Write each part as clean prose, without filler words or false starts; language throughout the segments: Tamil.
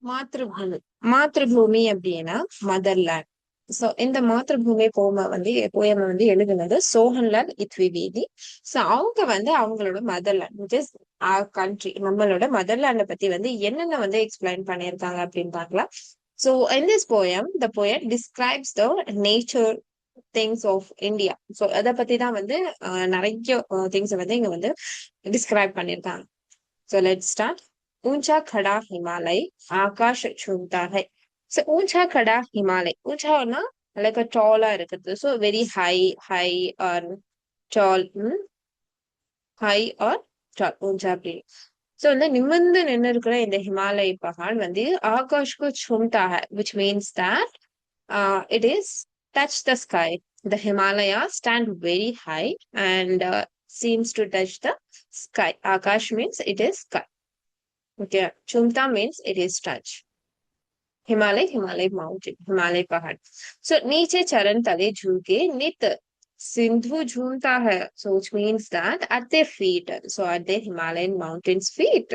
மாத்ருபூமி. மாத்ருபூமி அப்படின்னா மதர்லேண்ட். சோ இந்த மாத்ருபூமி போயம வந்து எழுதுனது சோஹன்லால் இத்விவேதி. சோ அவங்க வந்து அவங்களோட motherland which is our country, நம்மளோட மதர்லேண்ட பத்தி வந்து என்னென்ன வந்து எக்ஸ்பிளைன் பண்ணியிருக்காங்க அப்படின்னு பார்க்கலாம். So in this poem, the poet describes the nature things of India. So அத பத்தி தான் வந்து நிறைய திங்ஸ் வந்து இங்க வந்து டிஸ்கிரைப் பண்ணியிருக்காங்க. So let's start. ऊंचा खड़ा हिमालय आकाश छूमता है. So ऊंचा खड़ा हिमालय. ऊंचा like a taller இருக்குது. So very high or tall. High or tall. ऊंचा அப்படி. So வந்து நிமிர்ந்து நின்னு இருக்கிற இந்த ஹிமாலய பகான் வந்து ஆகாஷ்க்கு சும்தா hai, which means that it is touch the sky. The Himalayas stand very high and seems to touch the sky. Akash means it is sky. Okay, Chumta means it is touch. Himalay mountain, Himalay pahad. So नीचे चरण तले झुके नित सिंधु झूमता है. So which means that at their feet, so at the Himalayan mountains feet,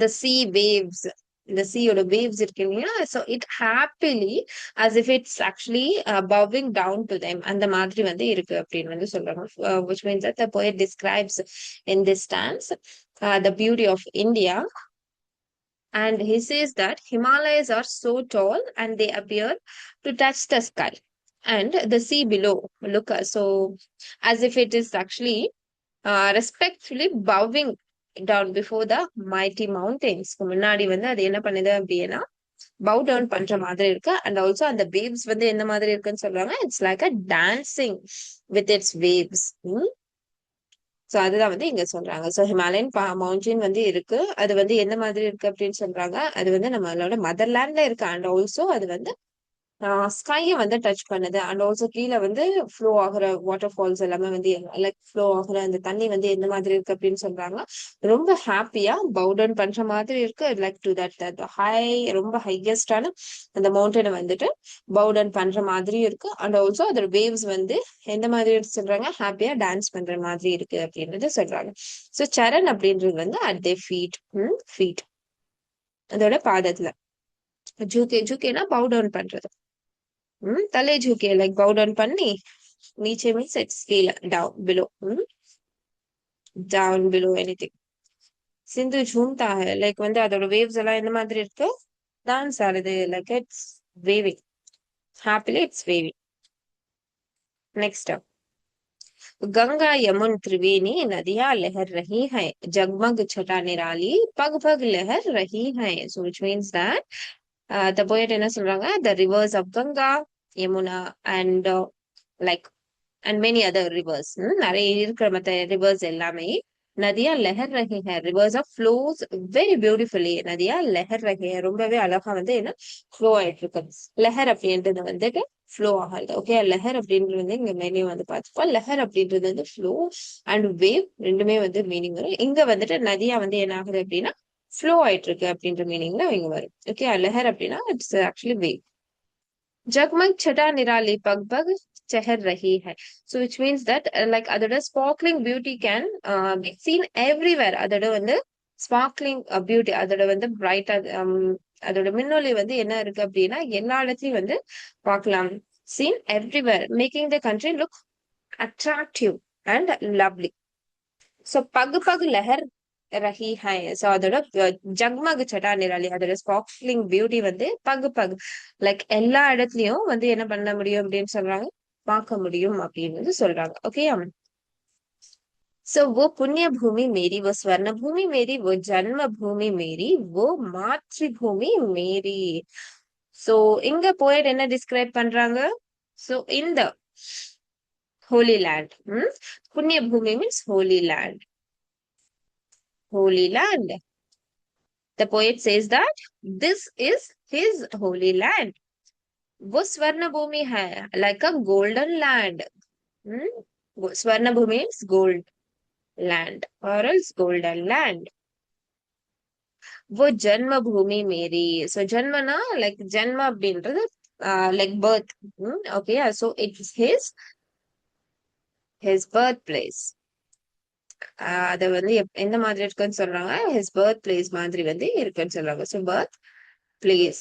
the sea waves, the sea or the waves it can, yeah, so it happily as if it's actually bowing down to them, and the மாதிரி வந்து இருக்கு அப்படின்னு வந்து சொல்றாங்க. Which means that the poet describes in this stance the beauty of India. And he says that Himalayas are so tall and they appear to touch the sky. And the sea below, look, so as if it is actually respectfully bowing down before the mighty mountains. முன்னாடி வந்து அது என்ன பண்ணுது அப்படின்னா bow down பண்ற மாதிரி இருக்கு. And also அந்த waves வந்து என்ன மாதிரி இருக்குன்னு சொல்றாங்க. It's like a dancing with its waves. So அதுதான் வந்து இங்க சொல்றாங்க. சோ ஹிமாலயன் மவுண்டன் வந்து இருக்கு. அது வந்து எந்த மாதிரி இருக்கு அப்படின்னு சொல்றாங்க. அது வந்து நம்மளோட மதர்லேண்ட்ல இருக்கு. அண்ட் ஆல்சோ அது வந்து ஸ்கைய வந்து டச் பண்ணுது. அண்ட் ஆல்சோ கீழே வந்து ஃப்ளோ ஆகுற வாட்டர் ஃபால்ஸ் எல்லாமே வந்து லைக் ஃப்ளோ ஆகுற அந்த தண்ணி வந்து எந்த மாதிரி இருக்கு அப்படின்னு சொல்றாங்க. ரொம்ப ஹாப்பியா பவுடன் பண்ற மாதிரி இருக்கு. லைக் டு தட் ஹை, ரொம்ப ஹையஸ்டான அந்த மவுண்டனை வந்துட்டு பவுடன் பண்ற மாதிரி இருக்கு. அண்ட் ஆல்சோ அதோட வேவ்ஸ் வந்து எந்த மாதிரி சொல்றாங்க, ஹாப்பியா டான்ஸ் பண்ற மாதிரி இருக்கு அப்படின்றது சொல்றாங்க. சோ சரண் அப்படின்றது வந்து அட் தே ஃபீட், ஃபீட் அதோட பாதத்துல. ஜூகேனா பவுடவுன் பண்றது. तले झुके like bow down பண்ணி, नीचे means it's கீழ, down below, down below anything. சிந்து झूमता है like வந்து அதோட waves எல்லாம் என்ன மாதிரி இருக்கு, டான்ஸ் ஆடுது, like it's waving happily, it's waving. Next up, Ganga Yamuna त्रिवेणी नदियां लहर रही है, जगमग छटा निराली पग पग लहर रही है. So which means that the poet என்ன சொல்றாங்க, the rivers of Ganga, Yamuna and like and many other rivers, நிறைய இருக்கிற மத்த rivers எல்லாமே நதியா லெஹர் ரஹி ஹை, rivers of flows very beautifully. நதியா லெஹர் ரஹி ஹை, ரொம்பவே அழகா வந்து என்ன ஃப்ளோ ஆயிட்டு இருக்கு. லெஹர் அப்படின்றது வந்துட்டு ஃப்ளோ ஆகாது. ஓகே, லெஹர் அப்படின்றது வந்து இங்க மேலேயும் வந்து பார்த்துப்போம். லெஹர் அப்படின்றது வந்து ஃப்ளோ அண்ட் வேவ் ரெண்டுமே வந்து மீனிங் வரும். இங்க வந்துட்டு நதியா வந்து என்ன ஆகுது அப்படின்னா ஃப்ளோ ஆயிட்டு இருக்கு அப்படின்ற மீனிங்ல இங்க வரும். ஓகே, லெஹர் அப்படின்னா இட்ஸ் ஆக்சுவலி வேவ். जगमग छटा निराली पग पग चहर रही है. So which means that like அதோட sparkling beauty can be seen everywhere. அதோட வந்து sparkling beauty, அதோட வந்து bright, அதோட மின்னொளி வந்து என்ன இருக்கு அப்படின்னா எல்லா இடத்துலயும் வந்து பார்க்கலாம். Seen everywhere, making the country look attractive and lovely. So பகு பகு லஹர் ரஹி ஹை. சோ அதோட ஜக்மக் சட்டா நிராலி, அதோட ஸ்பார்க்லிங் பியூட்டி வந்து பகு பகு லைக் எல்லா இடத்துலயும் வந்து என்ன பண்ண முடியும் அப்படின்னு சொல்றாங்க, பார்க்க முடியும் அப்படின்னு சொல்றாங்க. ஓகே, सो वो पुण्य भूमि मेरी, वो स्वर्ण भूमि मेरी, वो जन्म भूमि मेरी, वो मातृभूमि मेरी. सो இங்க போயட் என்ன டிஸ்கிரைப் பண்றாங்க, so in the holy land, புண்ணிய பூமி means holy land, holy land. The poet says that this is his holy land. वो स्वर्ण भूमि है, like a golden land. स्वर्ण भूमि means gold land or else golden land. वो जन्म भूमि मेरी. So जन्मना like जन्म அப்படின்றது like birth. Okay, so it's his birthplace. அத வந்து எந்த மாதிரி இருக்குன்னு சொல்றாங்க, his birth place மாதிரி வந்து இருக்குன்னு சொல்றாங்க. So birth place.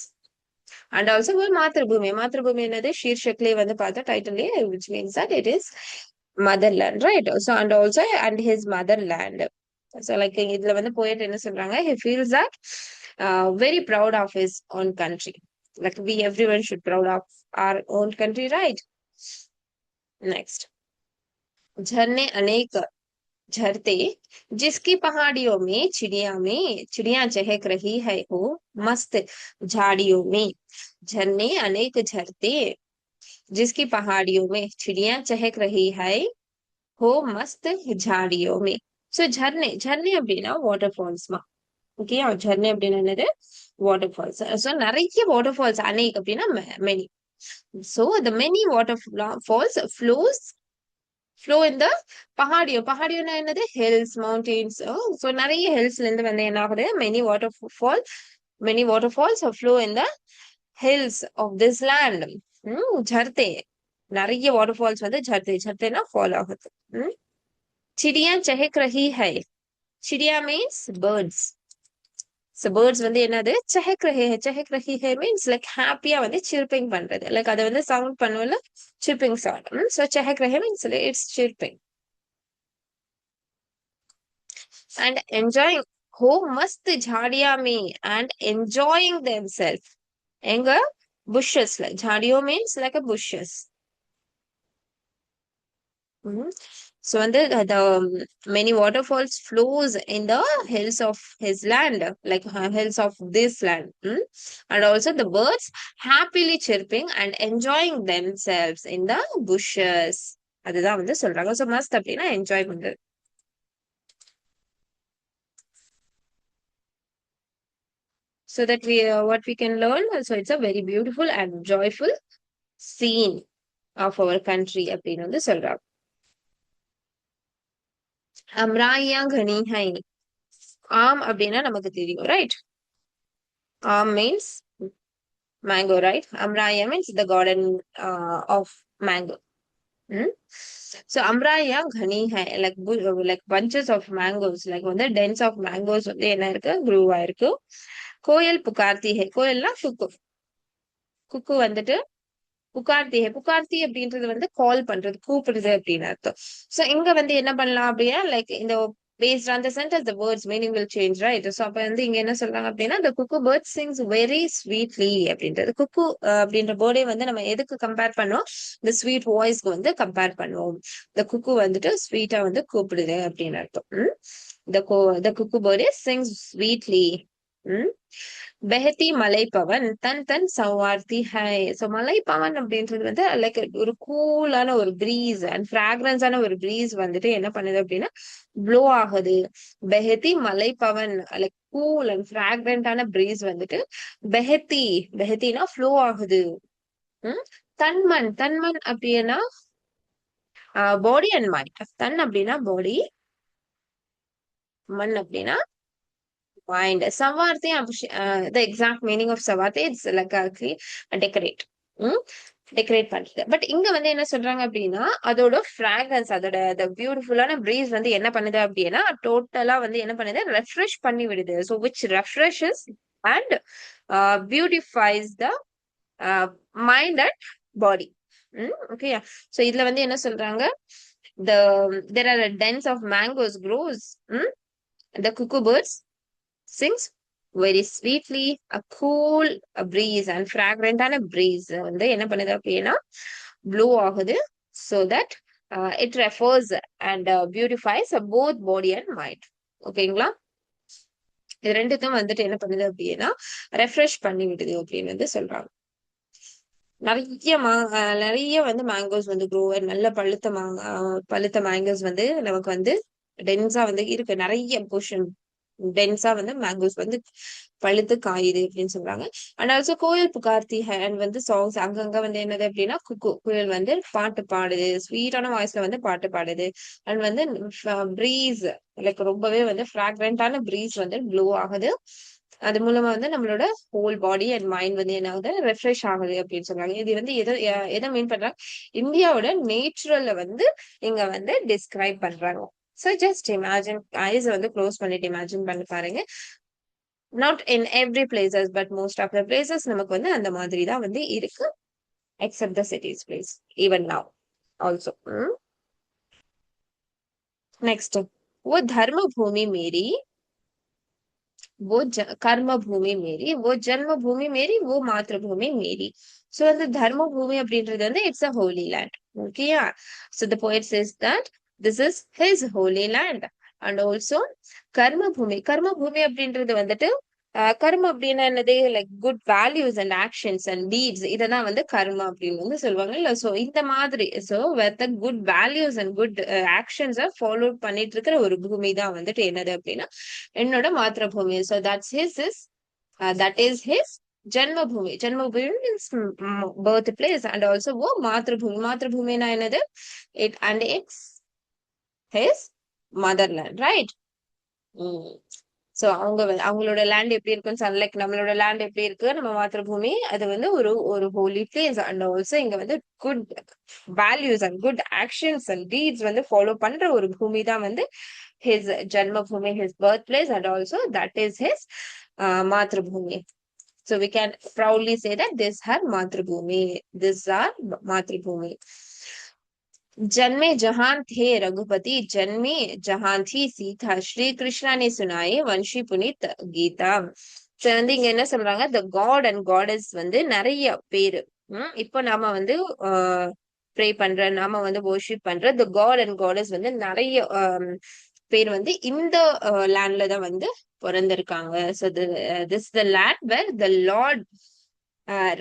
And also Mathrubhumi. Mathrubhumi என்னது? ஷீர்ஷக்லயே வந்து பார்த்தா டைட்டில்லயே which means that it is motherland, right? So and also and his motherland. So like இதுல வந்து poet என்ன சொல்றாங்க? He feels that very proud of his own country. Like we everyone should proud of our own country, right? Next. झरने अनेक झरते जिसकी पहाड़ियों में चिड़िया चहक रही है हो मस्त झाड़ियों में झरने अनेक झरते जिसकी पहाड़ियों में चिड़िया चहक रही है हो मस्त झाड़ियों में सो झरने झरने அப்படின்னா வாட்டர் ஃபால்ஸ்மா ஓகே झरने அப்படின்னா என்னது வாட்டர் ஃபால்ஸ் சோ நிறைய வாட்டர் ஃபால்ஸ் அநேக் அப்படின்னா many so the many water falls flow in the பஹாடியோனா என்னது ஹில்ஸ் மவுண்டெயின்ஸ் ஸோ நிறைய ஹில்ஸ்ல இருந்து வந்து என்ன ஆகுது many waterfalls flow in the hills of this land झरते நிறைய வாட்டர்ஃபால்ஸ் வந்து झरतेனா ஃபால் ஆகுது चिड़िया चहक रही है चिड़िया means birds so birds வந்து என்னது चहक रही है means like happy வந்து chirping பண்றது like அத வந்து சவுண்ட் பண்ணுவல chirping sound so चहक रही means it's chirping and enjoying हो मस्त झाड़िया में and enjoying themselves எங்க bushes झाड़ियों means like a bushes so and the many waterfalls flows in the hills of his land like hills of this land and also the birds happily chirping and enjoying themselves in the bushes அதுதான் வந்து சொல்றாங்க so must அப்படின்னா என்ஜாய் பண்றது so that we what we can learn so it's a very beautiful and joyful scene of our country அப்படின்னு வந்து சொல்றாங்க அம்ராயா கனி ஹை ஆம் அப்படின்னா நமக்கு தெரியும் ரைட் ஆம் means mango right amraya means the garden of mango so amraya ghani hai like bunches of mangoes like வந்து dense of mangoes வந்து என்ன இருக்கு grow ஆயிருக்கு கோயல் புகார்த்தி ஹை கோயல்னா குக்கு வந்துட்டு புகார்த்தி அப்படின்றது வந்து கால் பண்றது கூப்பிடுது அப்படின்னு அர்த்தம் சோ இங்க வந்து என்ன பண்ணலாம் அப்படின்னா லைக் இந்த based on the sentence the words meaning will change right so அப்ப வந்து இங்க என்ன சொல்றாங்க அப்படின்னா the cuckoo bird sings very sweetly அப்படின்றது குக்கு அப்படின்ற பேர்டே வந்து நம்ம எதுக்கு கம்பேர் பண்ணோம் இந்த ஸ்வீட் வாய்ஸ்க்கு வந்து கம்பேர் பண்ணுவோம் the cuckoo வந்துட்டு ஸ்வீட்டா வந்து கூப்பிடுது அப்படின்னு அர்த்தம் the cuckoo bird sings sweetly Behati மலை பவன் தன் சௌவார்த்தி ஹை சோ மலை பவன் அப்படின்றது வந்து லைக் ஒரு கூலான ஒரு பிரீஸ் அண்ட் ஃப்ராக்ரன்ஸான ஒரு பிரீஸ் வந்துட்டு என்ன பண்ணுது அப்படின்னா ப்ளோ ஆகுது பெஹதி மலை பவன் லைக் கூல் அண்ட் ஃப்ராக்ரண்டான பிரீஸ் வந்துட்டு பெஹத்தினா ஃப்ளோ ஆகுது தன்மன் அப்படின்னா பாடி அண்ட் மைண்ட் தன் அப்படின்னா பாடி மண் அப்படின்னா mind savarthi the exact meaning of savarthi it's like actually decorate decorate பண்றது பட் இங்க வந்து என்ன சொல்றாங்க அப்படின்னா அதோட ஃப்ராக்ரன்ஸ் அதோட பியூட்டிஃபுல்லான பிரீஸ் வந்து என்ன பண்ணுது அப்படின்னா டோட்டலா வந்து என்ன பண்ணுது ரெஃப்ரெஷ் பண்ணி விடுது so which refreshes and beautifies the mind and body okay so இதுல வந்து என்ன சொல்றாங்க there are a dense of mangoes grows the cuckoo birds sings very sweetly a cool a breeze and fragrant and a breeze வந்து என்ன பண்ணுது அப்படின்னா ப்ளூ ஆகுது so that it refers and beautifies both body and mind ஓகேங்களா இது ரெண்டுத்தையும் வந்துட்டு என்ன பண்ணுது அப்படின்னா ரெஃப்ரெஷ் பண்ணி விடுது அப்படின்னு வந்து சொல்றாங்க நிறைய வந்து மேங்கோஸ் வந்து க்ரோ நல்ல பழுத்த மேங்கோஸ் வந்து நமக்கு வந்து டென்ஸா வந்து இருக்கு நிறைய போர்ஷன் டென்ஸா வந்து மேங்கோஸ் வந்து பழுத்து காயுது அப்படின்னு சொல்றாங்க அண்ட் ஆல்சோ கோயில் புகார்த்தி அண்ட் வந்து சாங்ஸ் அங்கங்க வந்து என்னது அப்படின்னா குயில் வந்து பாட்டு பாடுது ஸ்வீட்டான வாய்ஸ்ல வந்து பாட்டு பாடுது அண்ட் வந்து பிரீஸ் லைக் ரொம்பவே வந்து ஃப்ராக்ரண்டான பிரீஸ் வந்து ப்ளோ ஆகுது அது மூலமா வந்து நம்மளோட ஹோல் பாடி அண்ட் மைண்ட் வந்து என்ன ஆகுது ரெஃப்ரெஷ் ஆகுது அப்படின்னு சொல்றாங்க இது வந்து எதை மீன் பண்றாங்க இந்தியாவோட நேச்சுரல்ல வந்து இங்க வந்து டிஸ்கிரைப் பண்றாங்க So just imagine, eyes வந்து க்ளோஸ் பண்ணிட்டு இமேஜின் பண்ணி பாருங்க. Not in every places but most of the places நமக்கு வந்து அந்த மாதிரி தான் வந்து இருக்கு. Except the cities place even now also. Next, वो धर्म भूमि मेरी, वो कर्म भूमि मेरी, वो जन्म भूमि मेरी, वो मातृभूमि मेरी. So the dharma bhumi அப்படின்றது வந்து it's a holy land. Okay, yeah. So the poet says that this is his holy land. And also karma bhumi அப்படின்றது வந்துட்டு கர்ம அப்படின்னா என்னது, like good values and actions and deeds, இதெல்லாம் வந்து கர்மா அப்படின்னு வந்து சொல்லுவாங்க இல்ல. சோ இந்த மாதிரி சோ வெத்த good values and good actions follow பண்ணிட்டு இருக்கிற ஒரு பூமி தான் வந்துட்டு என்னது அப்படின்னா என்னோட மாத்திர பூமி. So that is his janmabhumi. Janmabhumi means birth place. And also ஓ மாத்திருபூமி. மாத்திருபூமினா என்னது, it and it's his motherland, right? So அவங்களோட லேண்ட் எப்படி இருக்குன்னு லைக் நம்மளோட லேண்ட் எப்படி இருக்கு, நம்ம மாத்திரபூமி அது வந்து ஒரு ஒரு ஹோலி பிளேஸ். அண்ட் ஆல்சோ இங்க வந்து good values and good actions and deeds வந்து ஃபாலோ பண்ற ஒரு பூமி தான் வந்து his Janmabhoomi, his birth place. And also that is his Mathrubhumi. So we can proudly say that this her matribhumi, this are matribhumi. जन्मे जहान थे रघुपति, जन्मे जहान थी सीता, ஸ்ரீ கிருஷ்ணா ने सुनाए वंशी पुनीत கீதா. சோ வந்து இங்க என்ன சொல்றாங்க, த காட் அண்ட் காடஸ் வந்து நிறைய பேரு. இப்போ நாம வந்து ப்ரே பண்ற, நாம வந்து வர்ஷிப் பண்ற த காட் அண்ட் காடஸ் வந்து நிறைய பேர் வந்து இந்த லேண்ட்ல தான் வந்து பிறந்திருக்காங்க. So this the land where the lord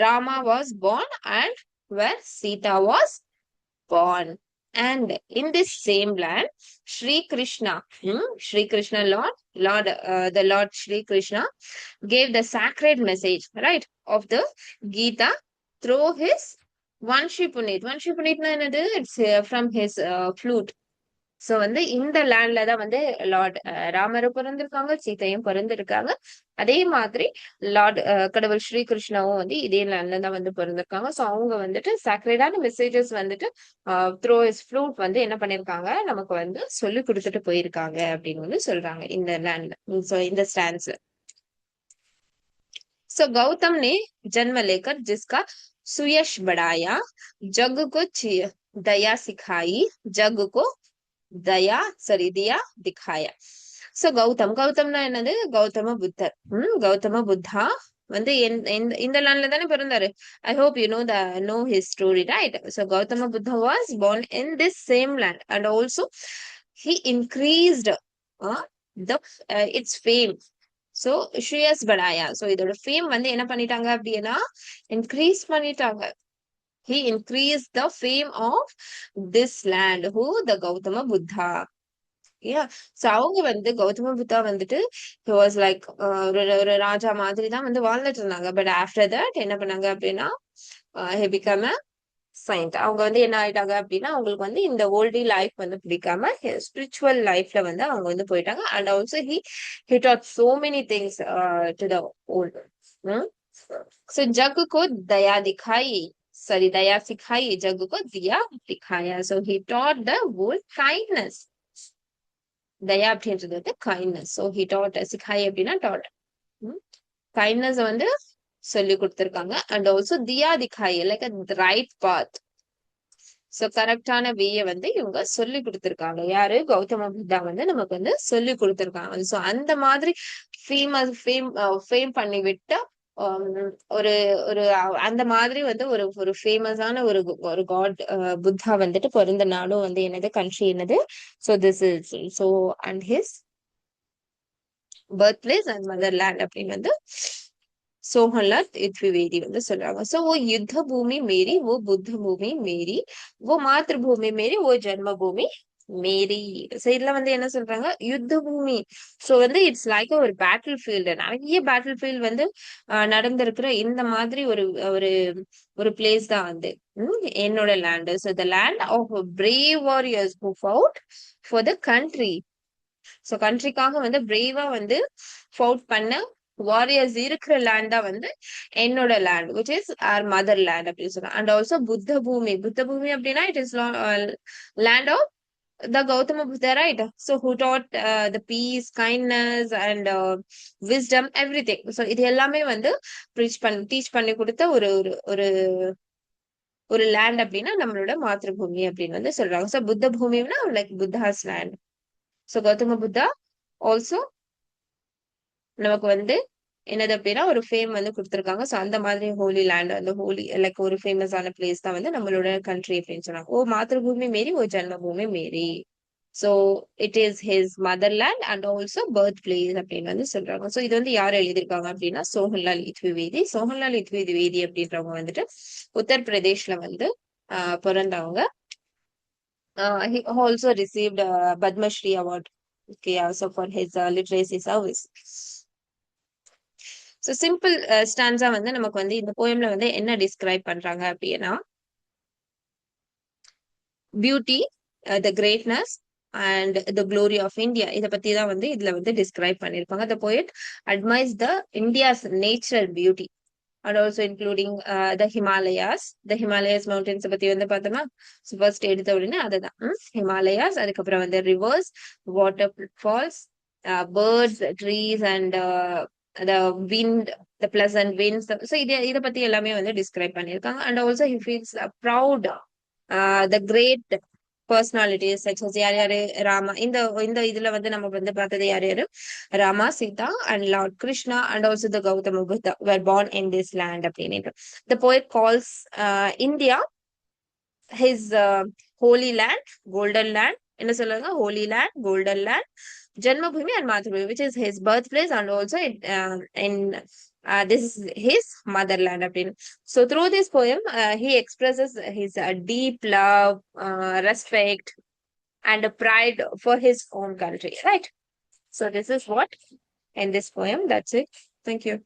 Rama was born and where Sita was born. And in this same land, Sri Krishna, Sri Krishna the Lord Sri Krishna gave the sacred message, right, of the Gita through his Vanshi Punit. Vanshi Punit na enadhu, it's from his flute. So வந்து இந்த லேண்ட்ல தான் வந்து லார்ட் ராமரும் பிறந்திருக்காங்க, சீதையும் பிறந்திருக்காங்க. அதே மாதிரி லார்ட் கடவுள் ஸ்ரீ கிருஷ்ணாவும் வந்து இதே லேண்ட்ல தான் வந்து பிறந்திருக்காங்க. சோ அவங்க வந்துட்டு சாக்ரேடான மெசேஜஸ் வந்துட்டு த்ரூ இஸ் ஃப்ளூட் வந்து என்ன பண்ணிருக்காங்க, நமக்கு வந்து சொல்லி கொடுத்துட்டு போயிருக்காங்க அப்படின்னு வந்து சொல்றாங்க இந்த லேண்ட்ல. சோ இந்த ஸ்டாண்ட்ஸ்ல सो गौतम ने जन्म लेकर जिसका सुयश बढ़ाया, जग को दया सिखाई, जग को दिया दिखाया. சோ கௌதம்னா என்னது, கௌதம புத்தர். கௌதம புத்தா வந்து இந்த லேண்ட்ல தானே பிறந்தாரு. I hope you know his story, right? So Gautama Buddha was born in this same land and also he increased the its fame. So ஸ்ரீயஸ் படாயா, சோ இதோட ஃபேம் வந்து என்ன பண்ணிட்டாங்க அப்படின்னா இன்க்ரீஸ் பண்ணிட்டாங்க. He increased the fame of this land. Who? The Gautama Buddha. Yeah. So அவங்க வந்து கௌதம புத்தா வந்துட்டு he was like ஒரு ராஜா மாதிரி தான் வந்து வாழ்ந்துட்டு இருந்தாங்க. பட் ஆஃப்டர் தட் என்ன பண்ணாங்க அப்படின்னா he became a saint. அவங்க வந்து என்ன ஆயிட்டாங்க அப்படின்னா அவங்களுக்கு வந்து இந்த ஓல்டி லைஃப் வந்து பிடிக்காம ஸ்பிரிச்சுவல் லைஃப்ல வந்து அவங்க வந்து போயிட்டாங்க. And also he taught so many things to the old. So जग को दया दिखाई, sorry, दया सिखाई, जग को दिया दिखाया. So he taught the world kindness. தயா அப்படின்றது வந்து கைண்ட்னஸ். ஸோ ஹி டாட், சிக்காய் அப்படின்னா டாட், கைண்ட்னஸ் வந்து சொல்லி கொடுத்துருக்காங்க. அண்ட் ஆல்சோ தியா திகாய், லைக் ரைட் பாத். ஸோ கரெக்டான வேயை வந்து இவங்க சொல்லி கொடுத்துருக்காங்க. யாரு? கௌதம புத்தா வந்து நமக்கு வந்து சொல்லி கொடுத்துருக்காங்க. ஸோ அந்த மாதிரி ஃபேம் பண்ணி விட்ட ஒரு ஒரு அந்த மாதிரி வந்து ஒரு ஃபேமஸான ஒரு காட் புத்தா வந்துட்டு பிறந்த நாடும் வந்து என்னது, கண்ட்ரி என்னது. So this is so and his birth place and motherland அப்படின்னு வந்து सोहनलाल द्विवेदी வந்து சொல்றாங்க. சோ वो युद्ध भूमि मेरी, वो बुद्ध भूमि मेरी, वो मातृभूमि मेरी, वो जन्म भूमि மேரி. சோ இதுல வந்து என்ன சொல்றாங்க, யுத்த பூமி. சோ வந்து இட்ஸ் லைக் ஒரு பேட்டில் ஃபீல்டு. நிறைய பேட்டில் ஃபீல்டு வந்து நடந்திருக்கிற இந்த மாதிரி ஒரு ஒரு ஒரு பிளேஸ் தான் வந்து என்னோட land. So the land of brave warriors who fought for the country. So கண்ட்ரிக்காக வந்து பிரேவா வந்து ஃபவுட் பண்ண வாரியர்ஸ் இருக்கிற லேண்ட் தான் வந்து என்னோட land, which is our mother land அப்படின்னு சொல்றாங்க. அண்ட் ஆல்சோ புத்த பூமி. புத்த பூமி அப்படின்னா it is land of the Gautama Buddha, right? So who taught the peace, kindness, and wisdom, everything. So இது எல்லாமே வந்து டீச் பண்ணி கொடுத்த ஒரு ஒரு ஒரு ஒரு லேண்ட் அப்படின்னா நம்மளோட மாத்ருபூமி அப்படின்னு வந்து சொல்றாங்க. ஸோ புத்த பூமினா like Buddha's land. So Gautama Buddha also நமக்கு வந்து என்னது அப்படின்னா ஒரு ஃபேம் வந்து கொடுத்துருக்காங்க. ஸோ அந்த மாதிரி ஹோலி லேண்ட், அந்த ஹோலி லைக் ஒரு ஃபேமஸான பிளேஸ் தான் வந்து நம்மளோட கண்ட்ரி அப்படின்னு சொன்னாங்க. ஓ மாத்ருபூமி மேரி, ஓ ஜன்மபூமி மேரி. So it is his motherland and also birth place அப்படின்னு வந்து சொல்றாங்க. ஸோ இது வந்து யார் எழுதியிருக்காங்க அப்படின்னா சோஹன்லால் இத்விவேதி. சோஹன்லால் இத்விவேதி அப்படின்றவங்க வந்துட்டு உத்தரப்பிரதேஷ்ல வந்து பிறந்தவங்க. He also received a Padma Shri Award, okay, also for his literacy service. So simple stanza வந்து நமக்கு வந்து இந்த போயம்ல வந்து என்ன டிஸ்கிரைப் பண்றாங்க அப்படின்னா beauty, the greatness and the glory of India, இதை பத்தி தான் வந்து இதுல வந்து டிஸ்கிரைப் பண்ணிருப்பாங்க. The poet admires the India's natural beauty and also including the Himalayas. The Himalayas mountains பத்தி வந்து பார்த்தோம்னா ஃபர்ஸ்ட் எடுத்த உடனே அதுதான் ஹிமாலயாஸ். அதுக்கப்புறம் வந்து rivers, water falls, birds, trees and the wind, the pleasant winds. So இத பத்தி எல்லாமே வந்து டிஸ்கிரைப் பண்ணிருக்காங்க. And also he feels proud, the great personalities such as யார் யாரு ராமா. இந்த இந்த இதுல வந்து நம்ம வந்து பார்த்தது யார் யாரு Rama, Sita and Lord Krishna and also the Gautama Buddha were born in this land அப்படின்னு. The poet calls India his holy land, golden land. என்ன சொல்லுங்க? holy land, golden land, Janmabhoomi and Mathrubhumi, which is his birthplace and also in this is his motherland அப்படின்னு. So through this poem he expresses his deep love, respect and pride for his own country, right? So this is what in this poem. That's it. Thank you.